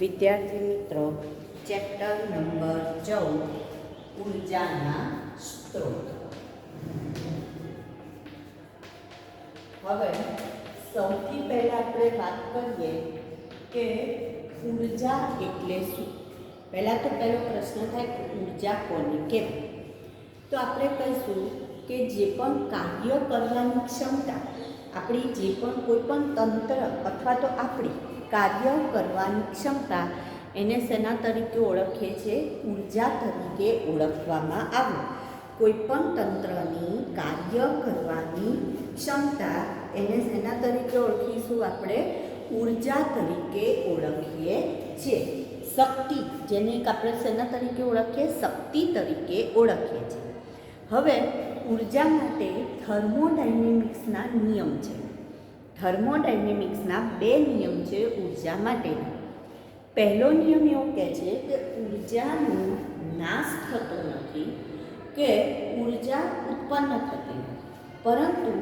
વિદ્યાર્થી મિત્રો, chapter number 14 ઉર્જાના સ્ત્રોત. હવે સૌથી પહેલાં આપણે વાત કરીએ કે ઉર્જા એટલે શું. પહેલાં તો પહેલો પ્રશ્ન થાય કે ઉર્જા કોને કહેવાય. તો આપણે કહીશું કે જે પણ કાર્ય કરવાની ક્ષમતા, આપણી જે પણ કોઈ પણ તંત્ર અથવા તો આપણી કાર્ય કરવાની ક્ષમતા, એને શેના તરીકે ઓળખીએ છીએ? ઉર્જા તરીકે ઓળખવામાં આવે. કોઈ પણ તંત્રની કાર્ય કરવાની ક્ષમતા એને શેના તરીકે ઓળખીશું? આપણે ઉર્જા તરીકે ઓળખીએ છીએ. શક્તિ, જેને આપણે શેના તરીકે ઓળખીએ? શક્તિ તરીકે ઓળખીએ છીએ. હવે ઉર્જા માટે થર્મોડાયનેમિક્સના નિયમ છે. થર્મોડાયનેમિક્સના 2 નિયમ છે ઉર્જા માટેના. પહેલો નિયમ એવો કહે છે કે ઉર્જાનો નાશ થતો નથી કે ઉર્જા ઉત્પન્ન થતી નથી, પરંતુ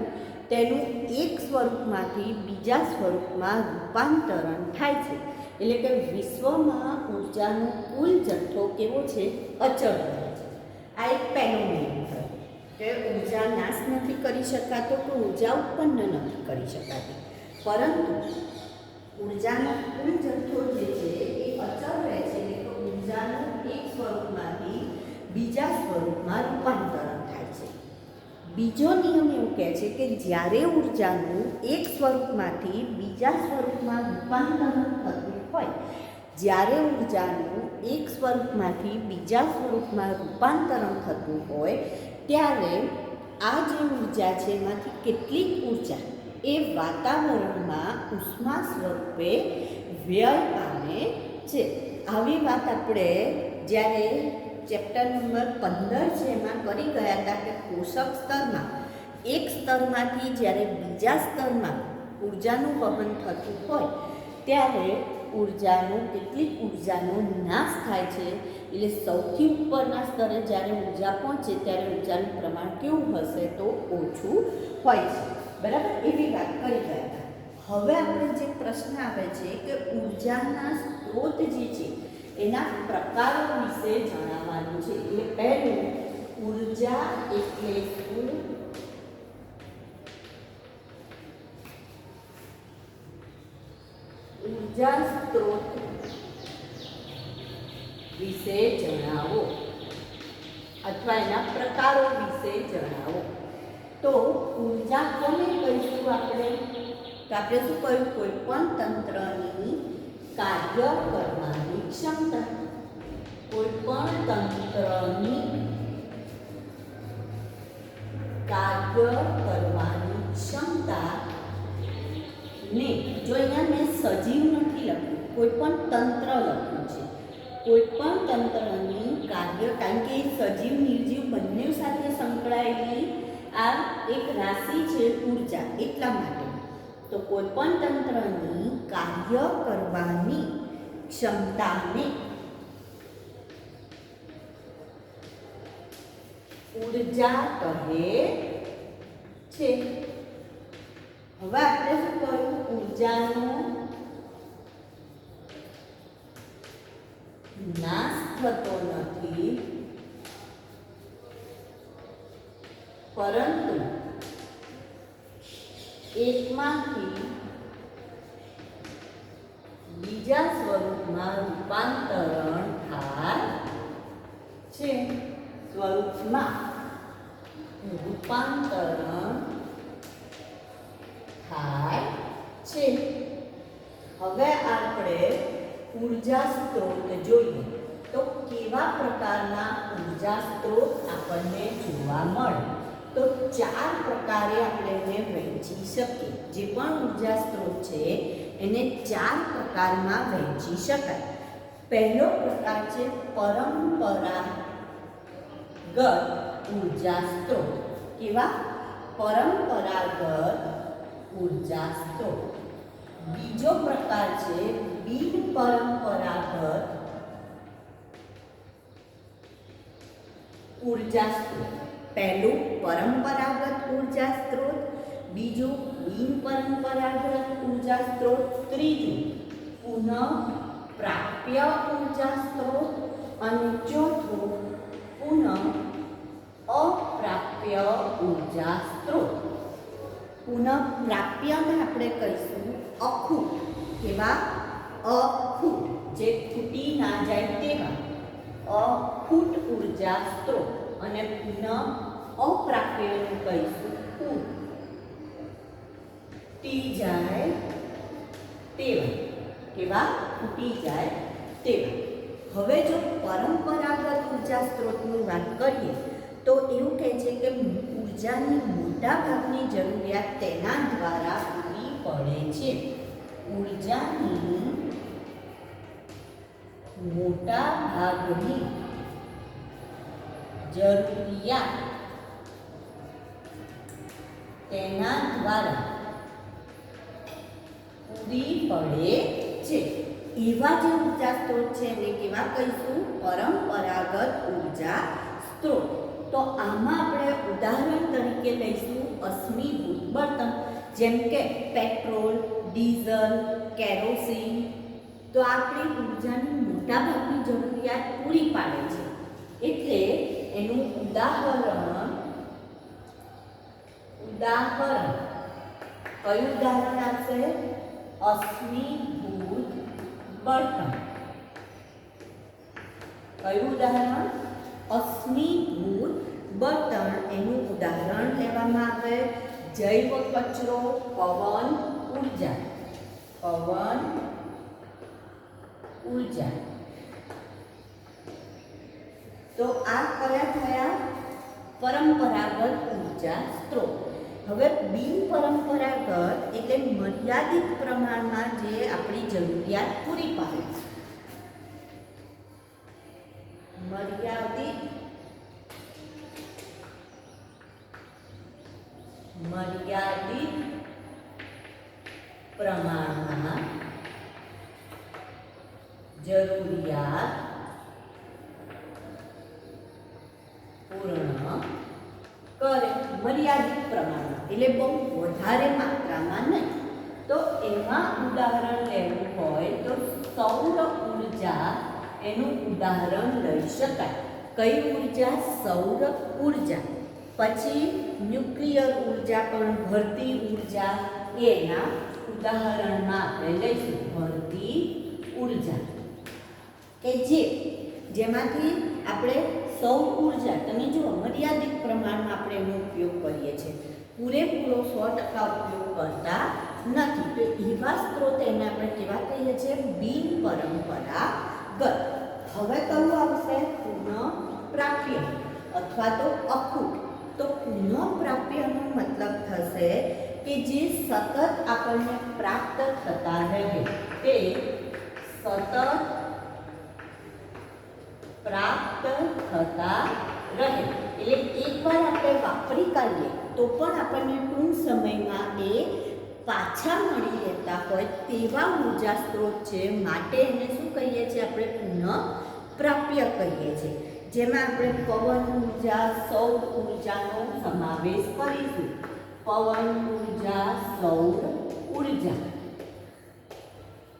તેનું એક સ્વરૂપમાંથી બીજા સ્વરૂપમાં રૂપાંતરણ થાય છે. એટલે કે વિશ્વમાં ઉર્જાનો કુલ જથ્થો કેવો છે? અચળ રહે છે. આ એક પહેલો નિયમ થયો કે ઉર્જા નાશ નથી કરી શકાતો કે ઉર્જા ઉત્પન્ન નથી કરી શકાતી, પરંતુ ઉર્જાનો કુલ જથ્થો જે છે એ અચળ રહે છે. એટલે કે ઉર્જાનું એક સ્વરૂપમાંથી બીજા સ્વરૂપમાં રૂપાંતરણ થાય છે. બીજો નિયમ એવું કહે છે કે જ્યારે ઉર્જાનું એક સ્વરૂપમાંથી બીજા સ્વરૂપમાં રૂપાંતરણ થતું હોય, જ્યારે ઉર્જાનું એક સ્વરૂપમાંથી બીજા સ્વરૂપમાં રૂપાંતરણ થતું હોય, ત્યારે આ જે ઉર્જા છે એમાંથી કેટલીક ઉર્જા એ વાતાવરણમાં ઉષ્મા સ્વરૂપે વ્યય પામે છે. આવી વાત આપણે જ્યારે ચેપ્ટર નંબર 15 છે એમાં કરી ગયા હતા કે પોષક સ્તરમાં એક સ્તરમાંથી જ્યારે બીજા સ્તરમાં ઉર્જાનું વહન થતું હોય, ત્યારે કેટલીક ઉર્જાનો નાશ થાય છે. એટલે સૌથી ઉપરના સ્તરે જ્યારે ઉર્જા પહોંચે ત્યારે ઉર્જાનું પ્રમાણ કેવું હશે? તો ઓછું હોય છે. બરાબર, એવી વાત કરી ગયા હતા. હવે આપણે જે પ્રશ્ન આવે છે કે ઉર્જાના સ્ત્રોત જે છે એના પ્રકારો વિશે જણાવવાનું છે. એટલે પહેલું, ઉર્જા એટલે શું? ઉર્જા સ્ત્રોત વિશે જણાવો અથવા એના પ્રકારો વિશે જણાવો. તો ઉર્જા કોને કહીશું આપણે? તો આપણે શું કહ્યું? કોઈ પણ તંત્રની કાર્ય કરવાની ક્ષમતા. કોઈ પણ તંત્રની કાર્ય કરવાની ક્ષમતા ને, જો અહીંયા મેં સજીવ નથી લખ્યું, કોઈ પણ તંત્ર લખ્યું છે. કોઈ પણ તંત્રની કાર્ય, કારણ કે સજીવ નિર્જીવ બંને સાથે સંકળાયેલી આ એક રાશિ છે ઉર્જા, એટલા માટે. તો કોઈ પણ તંત્રની કાર્ય કરવાની ક્ષમતાને ઉર્જા કહે છે. હવે આપણે શું કહ્યું? ઉર્જાનો નાશ થતો નથી, પરંતુ એકમાંથી બીજા સ્વરૂપમાં રૂપાંતરણ થાય છે. સ્વરૂપમાં રૂપાંતરણ થાય છે. હવે આપણે ઉર્જા સ્ત્રોત જોઈએ. તો કેવા પ્રકારના ઉર્જા સ્ત્રોત આપણને જોવા મળે? તો 4 પ્રકારે આપણે એને વહેંચી શકીએ. જે પણ ઉર્જા સ્ત્રોત છે એને 4 પ્રકારમાં વહેંચી શકાય. પહેલો પ્રકાર છે પરંપરાગત ઉર્જા સ્ત્રોત. કેવા? પરંપરાગત ઉર્જા સ્ત્રોત. બીજો પ્રકાર છે બિનપરંપરાગત ઉર્જા સ્ત્રોત. પહેલું પરંપરાગત ઉર્જા સ્ત્રોત, બીજું બિનપરંપરાગત ઉર્જા સ્ત્રોત, ત્રીજું પુનઃ પ્રાપ્ય ઉર્જા સ્ત્રોત અને ચોથું પુનઃ અપ્રાપ્ય ઉર્જા સ્ત્રોત. પુનઃ પ્રાપ્યને આપણે કહીશું અખૂટ. કેવા? અખૂટ, જે ખૂટી ના જાય તેવા અખૂટ ઉર્જા સ્ત્રોત. અને પુનઃ અપ્રાપ્યનું કહીશું ખૂટી જાય તેવા. કેવા? ખૂટી જાય તેવા. હવે જો પરંપરાગત ઉર્જા સ્ત્રોતની વાત કરીએ તો એવું કહે છે કે ઉર્જાની મોટા ભાગની જરૂરિયાત તેના દ્વારા પૂરી પડે છે. ઉર્જાની મોટા ભાગની જરૂરિયાત તેના દ્વારા પૂરી પડે છે. એવા જે ઉર્જા સ્ત્રોત છે એને કેવા કહીશું? પરંપરાગત ઉર્જા સ્ત્રોત. તો આમાં આપણે ઉદાહરણ તરીકે લઈશું અશ્મિભૂત બળતણ, જેમ કે પેટ્રોલ, ડીઝલ, કેરોસીન. તો આપણી ઉર્જાની મોટા ભાગની જરૂરિયાત પૂરી પાડે છે. એટલે એનું ઉદાહરણ કયું ઉદાહરણ આપશે? અશ્મિભૂત બળતણ. કયું ઉદાહરણ? અશ્મિભૂત બળતણ. એનું ઉદાહરણ લેવામાં આવે જૈવ કચરો, પવન ઉર્જા. પવન ઉર્જા. તો આ કયા થયા? પરંપરાગત ઉર્જા સ્ત્રોત. હવે બિનપરંપરાગત એટલે મર્યાદિત પ્રમાણમાં જે આપણી જરૂરિયાત પૂરી પાડે છે. મર્યાદિત પ્રમાણમાં જરૂરિયાત પૂર્ણ કરે. મર્યાદિત પ્રમાણમાં એટલે બહુ વધારે માત્રામાં નહીં. તો એમાં ઉદાહરણ લેવું હોય તો સૌર ઉર્જા એનું ઉદાહરણ લઈ શકાય. કઈ ઉર્જા? સૌર ઉર્જા. પછી ન્યુક્લિયર ઉર્જા પણ ભરતી ઉર્જા એના ઉદાહરણમાં આપણે લઈશું. ભરતી ઉર્જા કે જેમાંથી આપણે સૌર ઉર્જા, તમે જુઓ મર્યાદિત પ્રમાણમાં આપણે એનો ઉપયોગ કરીએ છીએ, પૂરેપૂરો 100% ઉપયોગ કરતા નથી. તો એવા સ્ત્રોત એને આપણે કેવા કહીએ છીએ? બિનપરંપરાગત. હવે કયું આવશે? પુનઃપ્રાપ્ય અથવા તો અખૂટ. તો પુનઃપ્રાપ્યનો મતલબ થશે કે જે સતત આપણને પ્રાપ્ત થતા રહે. તે સતત પ્રાપ્ત થતા રહે. એટલે એકવાર આપણે વાપરી કાઢીએ તો પણ આપણને ટૂંક સમયમાં એ પાછા મળી રહેતા હોય તેવા ઉર્જા સ્ત્રોત છે. માટે એને શું કહીએ છીએ? આપણે પુનઃપ્રાપ્ય કહીએ છીએ. જેમાં આપણે પવન ઉર્જા, સૌર ઉર્જાનો સમાવેશ કરીશું. પવન ઉર્જા, સૌર ઉર્જા.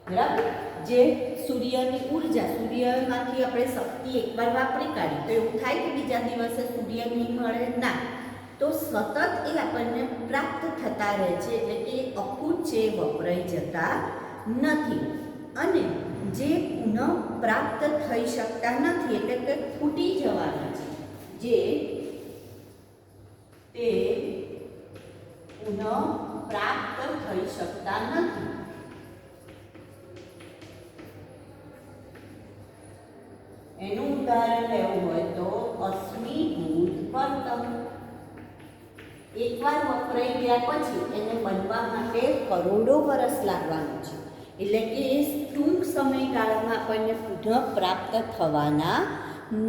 બરાબર? જે સૂર્યની ઉર્જા, સૂર્યમાંથી આપણે શક્તિ એકવાર વાપરી કાઢી તો એવું થાય કે બીજા દિવસે સૂર્ય નહીં મળે? ના. તો સતત એ આપણને પ્રાપ્ત થતા રહે છે. એટલે કે અખૂટ છે, વપરાઈ જતા નથી. અને જે પુનઃ પ્રાપ્ત થઈ શકતા નથી એટલે કે ખૂટી જવાના છે, જે તે પુનઃ પ્રાપ્ત થઈ શકતા નથી. એનું ઉદાહરણ લેવું હોય તો અશ્મિભૂત બળતણ. એકવાર વપરાઈ ગયા પછી એને બનવા માટે કરોડો વર્ષ લાગવાનું છે. એટલે કે ટૂંક સમયગાળામાં આપણને પુનઃ પ્રાપ્ત થવાના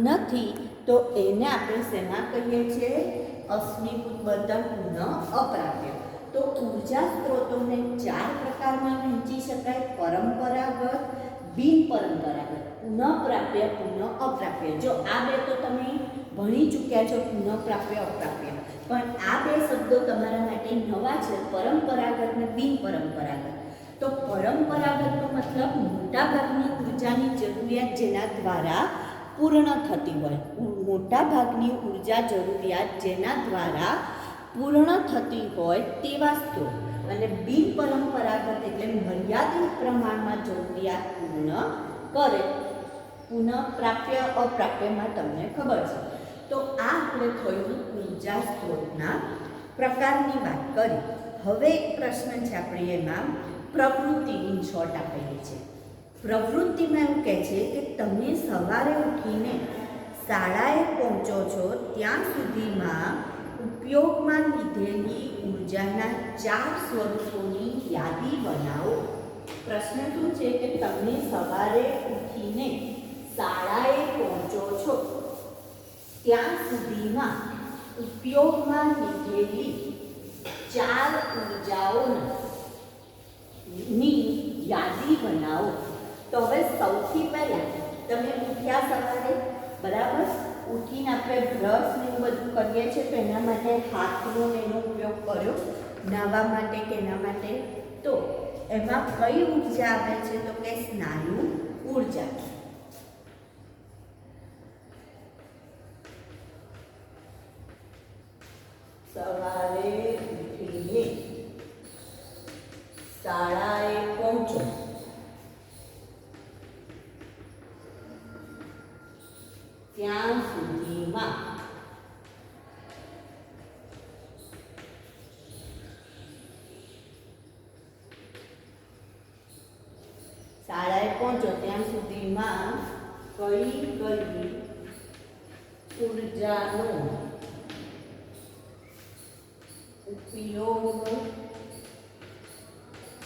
નથી. તો એને આપણે શેમાં કહીએ છીએ? અશ્મિભૂત બળતણ, પુનઃ અપ્રાપ્ય. તો ઉર્જા સ્ત્રોતોને 4 પ્રકારમાં વહેંચી શકાય: પરંપરાગત, બિનપરંપરાગત, પુનઃપ્રાપ્ય, પુનઃ અપ્રાપ્ય. જો આ બે તો તમે ભણી ચૂક્યા છો, પુનઃપ્રાપ્ય, અપ્રાપ્ય. પણ આ બે શબ્દો તમારા માટે નવા છે, પરંપરાગત ને બિનપરંપરાગત. તો પરંપરાગતનો મતલબ મોટા ભાગની ઉર્જાની જરૂરિયાત જેના દ્વારા પૂર્ણ થતી હોય, મોટા ભાગની ઉર્જા જરૂરિયાત જેના દ્વારા પૂર્ણ થતી હોય તેવા સ્ત્રોત, અને બિનપરંપરાગત એટલે મર્યાદિત પ્રમાણમાં જરૂરિયાત પૂર્ણ કરે. પુનઃપ્રાપ્ય અપ્રાપ્યમાં તમને ખબર છે. તો આ આપણે થયું ઉર્જા સ્ત્રોતના પ્રકારની વાત કરી. હવે એક પ્રશ્ન છે આપણે એમાં પ્રવૃત્તિ ઇન શોર્ટ આપેલી છે. પ્રવૃત્તિમાં એવું કહે છે કે તમે સવારે ઉઠીને શાળાએ પહોંચો છો ત્યાં સુધીમાં ઉપયોગમાં લીધેલી ઉર્જાના 4 સ્વરૂપોની યાદી બનાવો. પ્રશ્ન શું છે કે તમે સવારે ઉઠીને શાળાએ પહોંચો છો ત્યાં સુધીમાં ઉપયોગમાં લીધેલી 4 ઉર્જાઓની યાદી બનાવો. તો હવે સૌથી પહેલાં તમે ઉઠ્યા સવારે, બરાબર, ઉઠીને આપણે બ્રશ ને એવું બધું કરીએ છીએ તો એના માટે હાથનો એનો ઉપયોગ કર્યો, નાહવા માટે કે એના માટે. તો એમાં કઈ ઉર્જા આવે છે તો કે સ્નાયુ ઉર્જા. સવારે ઉઠીને શાળાએ પહોંચો ત્યાં સુધીમાં કઈ કઈ ઉર્જાનો ઉપયોગ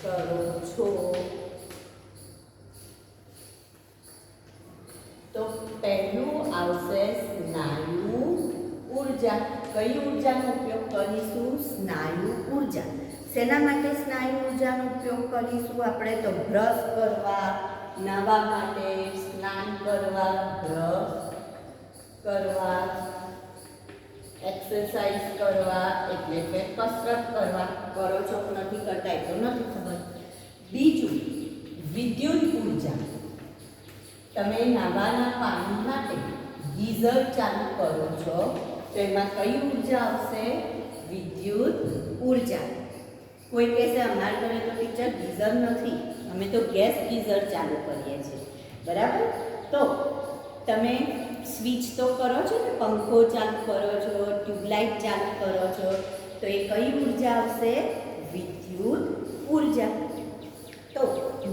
કરો છો. તો પહેલું આવશે સ્નાયુ ઉર્જા. કઈ ઉર્જાનો ઉપયોગ કરીશું? સ્નાયુ ઉર્જા. શેના માટે સ્નાયુ ઉર્જાનો ઉપયોગ કરીશું આપણે? તો બ્રશ કરવા, નાહવા માટે, સ્નાન કરવા, બ્રશ કરવા, એક્સરસાઇઝ કરવા એટલે કે કસરત કરવા. કરો છો કે નથી કરતા એ તો નથી ખબર. બીજું વિદ્યુત ઉર્જા. તમે નાહવાના પાણી માટે ગીઝર ચાલુ કરો છો તો એમાં કઈ ઉર્જા આવશે? વિદ્યુત ઉર્જા. કોઈ કહેશે અમારા ઘરે તો ટીચર ગીઝર નથી, અમે તો ગેસ ગીઝર ચાલુ કરીએ છીએ, બરાબર. તો તમે સ્વિચ તો કરો છો ને, પંખો ચાલુ કરો છો, ટ્યુબલાઇટ ચાલુ કરો છો, તો એ કઈ ઉર્જા આવશે? વિદ્યુત ઉર્જા. તો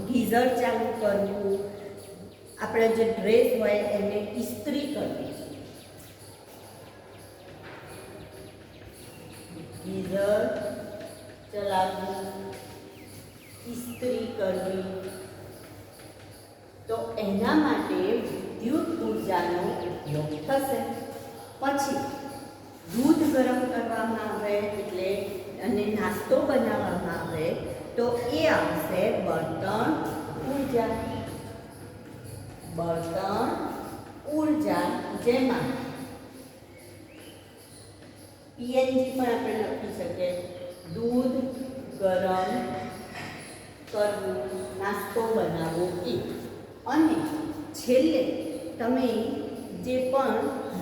ગીઝર ચાલુ કરવું, આપણે જે ડ્રેસ હોય એને ઇસ્ત્રી કરવી, ગીઝર ચલાવવું, ઇસ્ત્રી કરવી, તો એના માટે વિદ્યુત ઉર્જાનો ઉપયોગ થશે. પછી દૂધ ગરમ કરવામાં આવે એટલે અને નાસ્તો બનાવવામાં આવે તો એ આવશે બળતણ ઉર્જા. બળતણ ઉર્જા જેમાં પીએનજી પણ આપણે લખી શકીએ. દૂધ ગરમ કરવું, નાસ્તો બનાવવો એ. અને છેલ્લે તમે જે પણ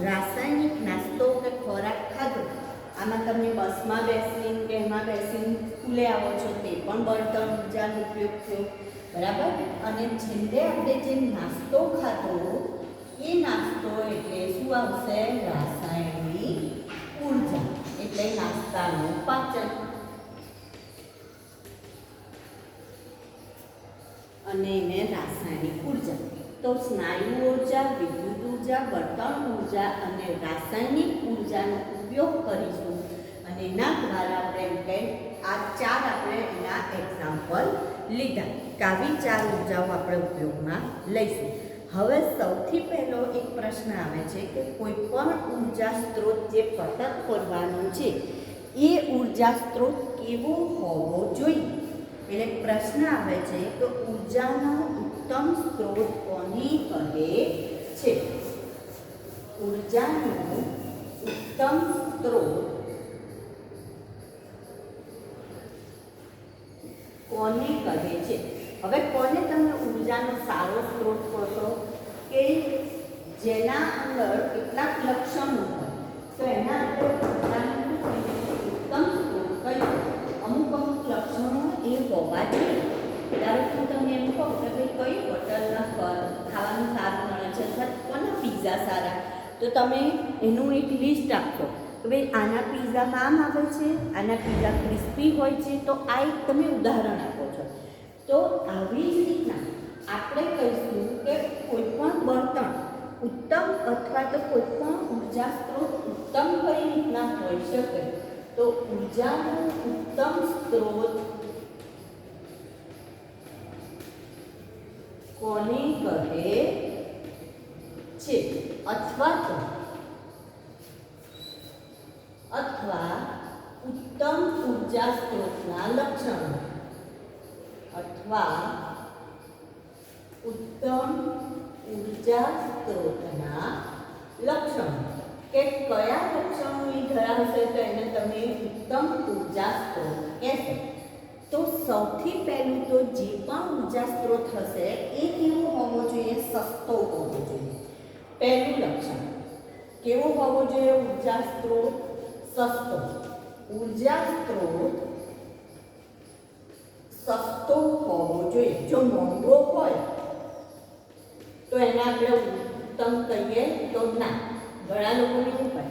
રાસાયણિક નાસ્તો કે ખોરાક ખાધો, આમાં તમે બસમાં બેસીને કે એમાં બેસીને સ્કૂલે આવો છો તે પણ બળતણ ઉર્જાનો ઉપયોગ થયો, બરાબર. અને છેલ્લે આપણે જે નાસ્તો ખાધો એ નાસ્તો એટલે શું આવશે? રાસાયણિક ઉર્જા. એટલે નાસ્તાનું પાચન. અને એને રાસાયણિક ઉર્જા. તો સ્નાયુ ઉર્જા, વિદ્યુત ઉર્જા, બળતણ ઉર્જા અને રાસાયણિક ઉર્જાનો ઉપયોગ કરીશું. અને એના દ્વારા આપણે એમ કે આ 4 આપણે એના એક્ઝામ્પલ લીધા. આવી 4 ઉર્જાઓ આપણે ઉપયોગમાં લઈશું. હવે સૌથી પહેલો એક પ્રશ્ન આવે છે કે કોઈ પણ ઉર્જા સ્ત્રોત જે પતન કરવાનો છે એ ઉર્જા સ્ત્રોત કેવો હોવો જોઈએ? એટલે પ્રશ્ન આવે છે કે ઉર્જાનો ઉત્તમ સ્ત્રોત કોને કહે છે? ઉર્જાનો ઉત્તમ સ્ત્રોત કોને કહે છે? હવે કોને તમે ઉર્જાનો સારો સ્ત્રોત કહો છો કે જેના અંદર કેટલાક લક્ષણો હોય, તો એના આપણે ઉર્જાનું ઉત્તમ સ્ત્રોત કહીએ. અમુક લક્ષણો એ હોવા જોઈએ. ધારો કે હું તમને એમ કહું કે ભાઈ કઈ હોટલના ખાવાનું સારું મળે છે અથવા કોના પીઝા સારા, તો તમે એનું એક લિસ્ટ આપશો કે ભાઈ આના પીઝામાં આમ આવે છે, આના પીઝા ક્રિસ્પી હોય છે, તો આ એક તમે ઉદાહરણ આપો છો. તો આવી જ રીતના આપણે કહીશું કે કોઈ પણ બળતણ ઉત્તમ અથવા તો કોઈ પણ ઉર્જા સ્ત્રોત ઉત્તમ કઈ રીતના હોઈ શકે, તો ઉર્જાનો ઉત્તમ સ્ત્રોત કોને કહે છે, અથવા ઉત્તમ ઉર્જા સ્ત્રોતના લક્ષણો, અથવા ઉત્તમ ઉર્જા સ્ત્રોતના લક્ષણો કે કયા લક્ષણો એ ધરાવશે તો એને તમે ઉત્તમ ઉર્જા સ્ત્રોત કહેશો. તો સૌથી પહેલું તો જે પણ ઉર્જા સ્ત્રોત હશે એ કેવો હોવો જોઈએ? સસ્તો હોવો જોઈએ. પહેલું લક્ષણ કેવો હોવો જોઈએ? ઉર્જા સ્ત્રોત સસ્તો. ઉર્જા સ્ત્રોત સસ્તો હોવો જોઈએ. જો મોંઘો હોય તો એને આપણે ઉત્તમ કહીએ તો ના. ઘણા લોકોને એવું કહે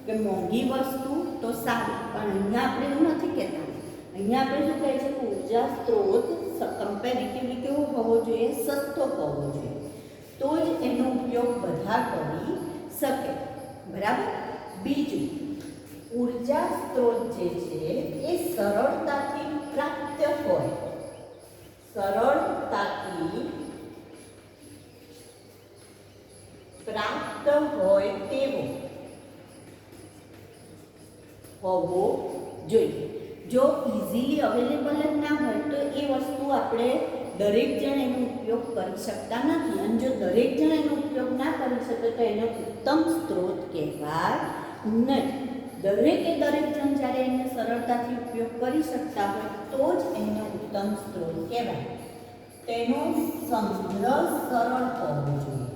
કે મોંઘી વસ્તુ તો સારી, પણ અહીંયા આપણે એવું નથી કહેતા. અહીંયા આપણે શું કહે છે કે ઉર્જા સ્ત્રોત કમ્પેરેટિવલી કેવો હોવો જોઈએ? સસ્તો હોવો જોઈએ. તો જ એનો ઉપયોગ બધા કરી શકે. બરાબર. બીજું, ઉર્જા સ્ત્રોત જે છે એ સરળતાથી પ્રાપ્ત હોય. સરળતાથી પ્રાપ્ત હોય તેવો હોવો જોઈએ. જો ઇઝીલી અવેલેબલ જ ના હોય તો એ વસ્તુ આપણે દરેક જણ એનો ઉપયોગ કરી શકતા નથી. અને જો દરેક જણ એનો ઉપયોગ ના કરી શકે તો એનો ઉત્તમ સ્ત્રોત કહેવાય નહીં. દરેક જણ જ્યારે એને સરળતાથી ઉપયોગ કરી શકતા હોય તો જ એનો ઉત્તમ સ્ત્રોત કહેવાય. તેનો સંગ્રહ સરળ હોવો જોઈએ.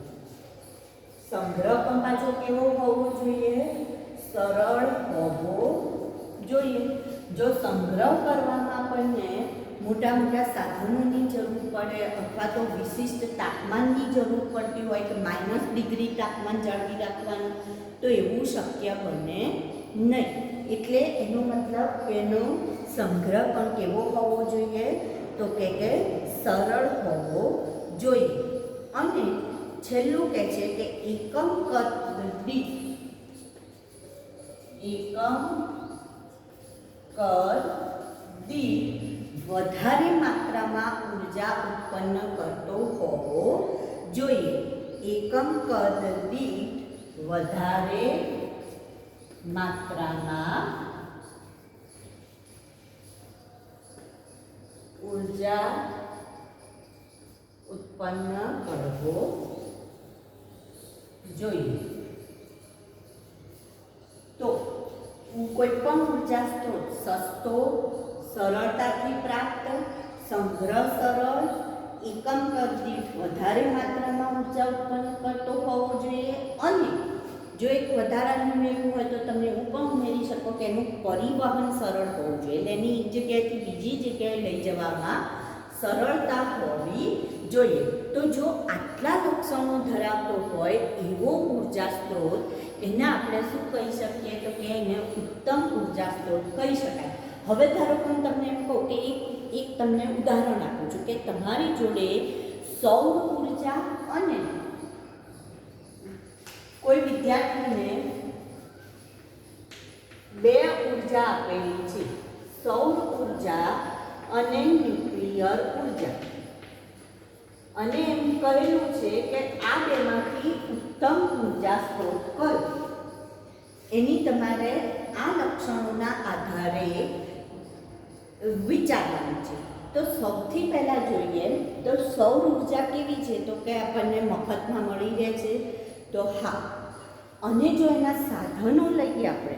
સંગ્રહ પણ પાછો કેવો હોવો જોઈએ? સરળ હોવો જોઈએ. જો સંગ્રહ કરવામાં આપણને મોટા મોટા સાધનોની જરૂર પડે અથવા તો વિશિષ્ટ તાપમાનની જરૂર પડતી હોય કે -ડિગ્રી તાપમાન જાળવી રાખવાનું, તો એવું શક્ય બને નહીં. એટલે એનો મતલબ એનો સંગ્રહ પણ કેવો હોવો જોઈએ? તો કે સરળ હોવો જોઈએ. અને છેલ્લું કહે છે કે એકમ કદ દીઠ વધારે માત્રામાં ઉર્જા ઉત્પન્ન કરતો હોવો જોઈએ. એકમ કદ દીઠ વધારે માત્રામાં ઉર્જા ઉત્પન્ન કરવો જોઈએ. તો કોઈ પણ ઉર્જા સ્ત્રોત સસ્તો, સરળતાથી પ્રાપ્ત, સંગ્રહ સરળ, એકમ કદ દીઠ વધારે માત્રામાં ઉર્જા ઉત્પન્ન કરતો હોવો જોઈએ. અને જો એક વધારાનું ઉમેરવું હોય તો તમે એવું પણ ઉમેરી શકો કે એનું પરિવહન સરળ હોવું જોઈએ. એટલે એની એક જગ્યાએથી બીજી જગ્યાએ લઈ જવામાં સરળતા હોવી જોઈએ. તો જો આટલા લક્ષણો ધરાવતો હોય એવો ઉર્જા સ્ત્રોત, એને આપણે શું કહી શકીએ? તો કે એને ઉત્તમ ઉર્જા સ્ત્રોત કહી શકાય. હવે ધારો કે હું તમને એમ કહું કે એક તમને ઉદાહરણ આપું છું કે તમારી જોડે સૌર ઉર્જા અને કોઈ વિદ્યાર્થીને 2 ઉર્જા આપેલી છે, સૌર ઉર્જા અને ન્યુક્લિયર ઉર્જા, અને એમ કહેલું છે કે આ બેમાંથી ઉત્તમ ઉર્જા સ્ત્રોત કયો. એની તમારે આ લક્ષણોના આધારે વિચારવાનું છે. તો સૌથી પહેલાં જોઈએ તો સૌર ઉર્જા કેવી છે? તો કે આપણને મફતમાં મળી રહે છે, તો હા. અને જો એના સાધનો લઈએ આપણે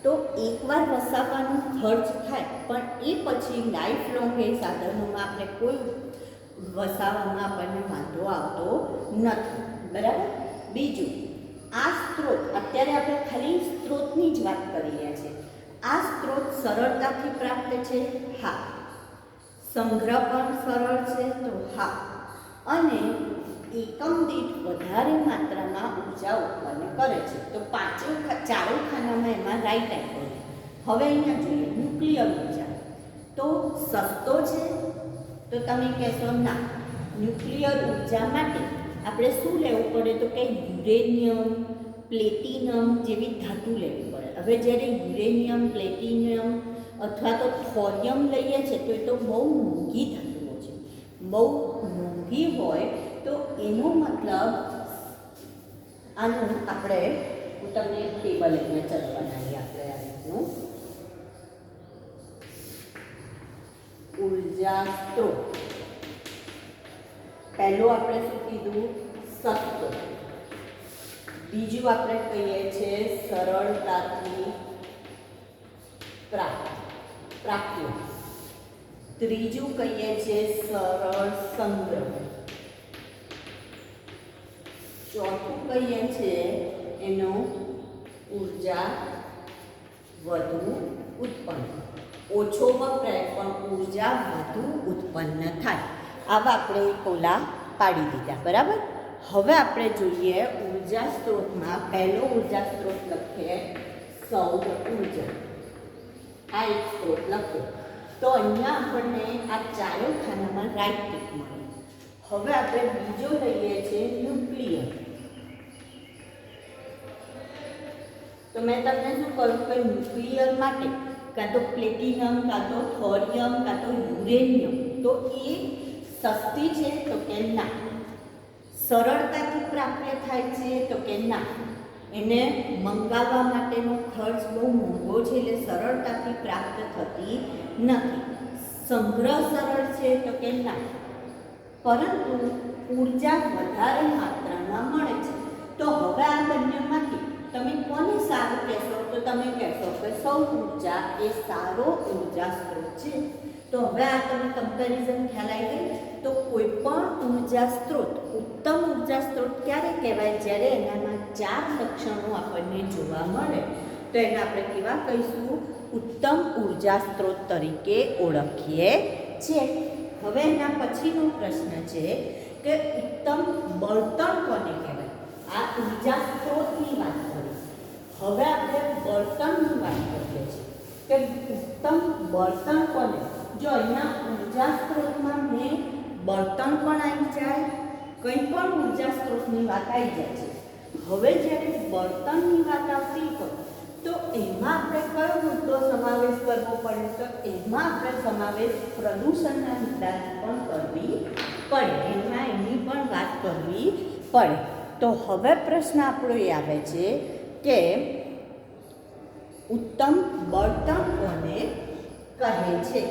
તો એકવાર વસાવવાનો ખર્ચ થાય, પણ એ પછી લાઈફ લોંગ એ સાધનોમાં આપણે કોઈ વસાવવામાં આપણને વાંધો આવતો નથી. બરાબર. બીજું, આ સ્ત્રોત, અત્યારે આપણે ખાલી સ્ત્રોતની જ વાત કરી રહ્યા છીએ. આ સ્ત્રોત સરળતાથી પ્રાપ્ત છે? હા. સંગ્રહ પણ સરળ છે? તો હા. અને એકમ દીઠ વધારે માત્રામાં ઉર્જા ઉત્પન્ન કરે છે. તો ચારો ખાનામાં એમાં રાઈટ આપ્યો છે. હવે અહીંયા જોઈએ ન્યુક્લિયર ઉર્જા. તો સસ્તો છે? તો તમે કહેશો ના. ન્યુક્લિયર ઉર્જા માટે આપણે શું લેવું પડે? તો કે યુરેનિયમ, પ્લેટિનમ જેવી ધાતુ લેવી પડે. હવે જ્યારે યુરેનિયમ, પ્લેટિનિયમ અથવા તો થોરિયમ લઈએ છીએ તો એ તો બહુ મોંઘી ધાતુઓ છે. બહુ મોંઘી હોય તો એનો મતલબ આનું આપણે, હું તમને એક ટેબલ અહીંયા ચલો બનાવીએ આપણે આ રીતનું. ઉર્જા સ્ત્રોત. પહેલું આપણે શું કીધું? સસ્તો. બીજું આપણે કહીએ છીએ સરળતાથી પ્રાપ્ય. ત્રીજું કહીએ છીએ સરળ સંગ્રહ. ચોથું કહીએ છીએ એનો ઉર્જા વધુ ઉત્પન્ન. ઓછો વપરાય પણ ઉર્જા વધુ ઉત્પન્ન થાય. આવા આપણે કોલા પાડી દીધા. બરાબર. હવે આપણે જોઈએ ઉર્જા સ્ત્રોતમાં પહેલો ઉર્જા સ્ત્રોત લખીએ સૌર ઉર્જા. આ એક સ્ત્રોત લખ્યો. તો અહીંયા આપણને આ ચારે ખાનામાં રાઈટ ટીક મળે. હવે આપણે બીજો લઈએ છીએ ન્યુક્લિયર. તો મેં તમને શું કહ્યું કે ન્યુક્લિયર માટે કાં તો પ્લેટિનમ, કાં તો થોરિયમ, કાં તો યુરેનિયમ, તો એ સસ્તી છે? તો કે ના. સરળતાથી પ્રાપ્ય થાય છે? તો કે ના. એને મંગાવવા માટેનો ખર્ચ બહુ મોંઘો છે એટલે સરળતાથી પ્રાપ્ત થતી નથી. સંગ્રહ સરળ છે? તો કે ના. પરંતુ ઉર્જા વધારે માત્રામાં મળે છે. તો હવે આ બંનેમાંથી તમે કોને સારું કહેશો? તો તમે કહેશો કે સૌર ઉર્જા એ સારો ઉર્જા સ્ત્રોત છે. તો હવે આ તમે કમ્પેરિઝન ખ્યાલ આવી ગઈ. તો કોઈ પણ ઉર્જા સ્ત્રોત ઉત્તમ ઉર્જા સ્ત્રોત ક્યારે કહેવાય? જ્યારે એનામાં 4 લક્ષણો આપણને જોવા મળે તો એને આપણે કેવા કહીશું? ઉત્તમ ઉર્જા સ્ત્રોત તરીકે ઓળખીએ છીએ. હવે એના પછીનો પ્રશ્ન છે કે ઉત્તમ બળતણ કોને કહેવાય? આ ઉર્જા સ્ત્રોતની વાત કરી. હવે આપણે બળતણની વાત કરીએ છીએ કે ઉત્તમ બળતણ કોને? જો અહીંયા ઉર્જા સ્ત્રોતમાં મેં બળતણ પણ આવી જાય, કંઈ પણ ઉર્જા સ્ત્રોતની વાત આવી જાય છે. હવે જ્યારે બળતણની વાત આવતી હોય તો એમાં આપણે કયો મુદ્દો સમાવેશ કરવો પડે? તો એમાં આપણે સમાવેશ પ્રદૂષણના મુદ્દાની પણ કરવી પડે. એમાં એની પણ વાત કરવી પડે. તો હવે પ્રશ્ન આપણો એ આવે છે કે ઉત્તમ બળતણ કોને કહે છે?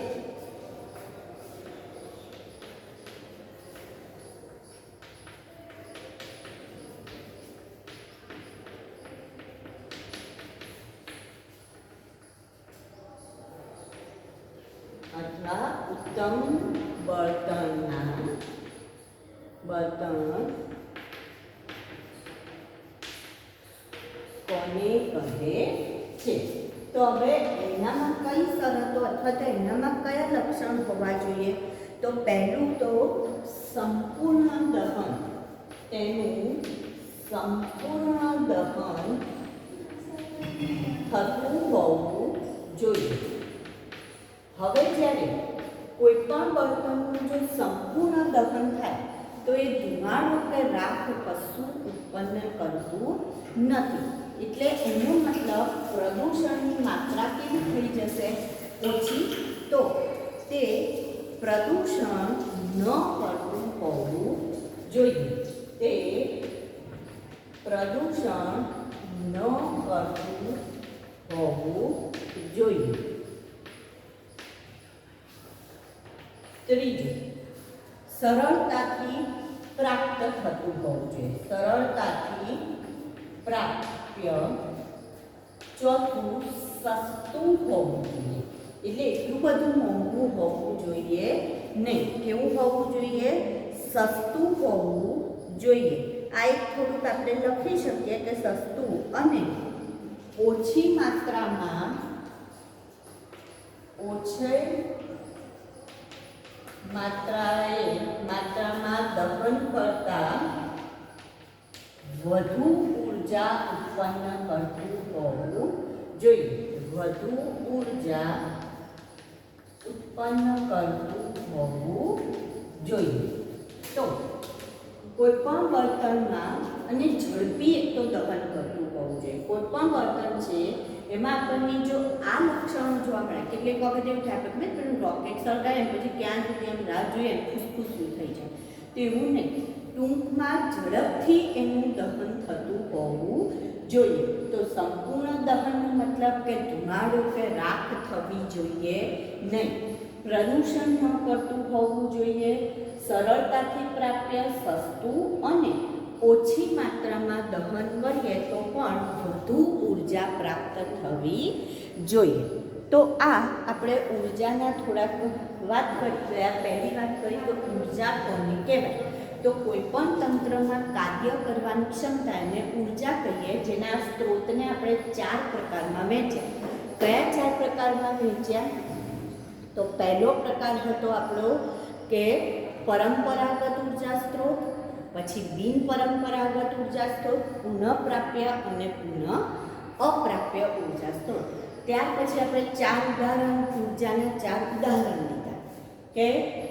અથવા ઉત્તમ બળતણ કોને કહે છે? તો હવે એનામાં કઈ શરતો અથવા તો એનામાં કયા લક્ષણ હોવા જોઈએ? તો પહેલું તો સંપૂર્ણ દહન. તેનું સંપૂર્ણ દહન થતું હોવું જોઈએ. હવે જ્યારે કોઈ પણ બળતણનું જો સંપૂર્ણ દહન થાય તો એ ધુમાડો કે રાખ કશું ઉત્પન્ન કરતું નથી. એટલે એનો મતલબ પ્રદૂષણની માત્રા કેવી થઈ જશે? ઓછી. તો તે પ્રદૂષણ ન કરતું હોવું જોઈએ. તે પ્રદૂષણ ન કરતું હોવું જોઈએ. ત્રીજું, સરળતાથી પ્રાપ્ત થતું હોવું જોઈએ. સરળતાથી પ્રાપ્ય. ચોથું, સસ્તું હોવું જોઈએ. એટલે એટલું બધું મોંઘું હોવું જોઈએ નહીં. કેવું હોવું જોઈએ? સસ્તું હોવું જોઈએ. આ એક થોડુંક આપણે લખી શકીએ કે સસ્તું અને ઓછી માત્રામાં દહન કરતા વધુ ઉર્જા ઉત્પન્ન કરતું હોવું જોઈએ. વધુ ઉર્જા ઉત્પન્ન કરતું હોવું જોઈએ. તો કોઈ પણ બર્તનમાં અને ઝડપી એક તો દહન કરતું હોવું જોઈએ. કોઈ પણ બર્તન છે એમાં આપણને જો આ લક્ષણો જોવા મળે, કેટલીક વખત એવું થાય આપણે પેલું રોકેટ સળગાવે પછી ક્યાં સુધી એમ રાહ જોઈએ ખુશખુશું થઈ જાય, તો એવું નહીં. ટૂંકમાં ઝડપથી એનું દહન થતું હોવું જોઈએ. તો સંપૂર્ણ દહનનો મતલબ કે ધુમાડો કે રાખ થવી જોઈએ નહીં. પ્રદૂષણ ન કરતું હોવું જોઈએ. સરળતાથી પ્રાપ્ય, સસ્તું અને ઓછી માત્રામાં દહન કરીએ તો પણ વધુ ઉર્જા પ્રાપ્ત થવી જોઈએ. તો આ આપણે ઉર્જાના થોડાક વાત કરી. પહેલી વાત કરી તો ઉર્જા કોને કહેવાય? તો કોઈ પણ તંત્રમાં કાર્ય કરવાની ક્ષમતા એને ઉર્જા કહીએ, જેના સ્ત્રોતને આપણે 4 પ્રકારમાં વહેંચ્યા. કયા 4 પ્રકારમાં વહેંચ્યા? તો પહેલો પ્રકાર હતો આપણો કે પરંપરાગત ઉર્જા સ્ત્રોત, પછી બિનપરંપરાગત ઉર્જા સ્ત્રોત, પુનઃપ્રાપ્ય અને પુનઃ અપ્રાપ્ય ઉર્જા સ્ત્રોત. ત્યાર પછી આપણે 4 ઉદાહરણ, ઉર્જાના 4 ઉદાહરણ લીધા કે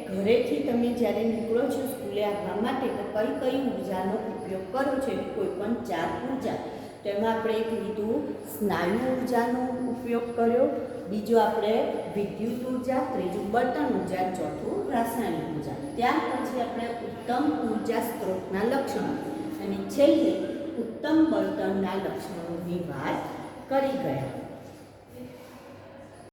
ઘરેથી તમે જ્યારે નીકળો છો સ્કૂલે આવવા માટે તો કઈ કઈ ઉર્જાનો ઉપયોગ કરો છો, કોઈ પણ 4 ઉર્જા. તો એમાં આપણે એક લીધું સ્નાયુ ઉર્જાનો ઉપયોગ કર્યો, બીજું આપણે વિદ્યુત ઉર્જા, ત્રીજું બળતણ ઉર્જા, ચોથું રાસાયણિક ઉર્જા. ત્યાર પછી આપણે ઉત્તમ ઉર્જા સ્ત્રોતના લક્ષણો અને છેલ્લે ઉત્તમ બળતણના લક્ષણોની વાત કરી ગયા.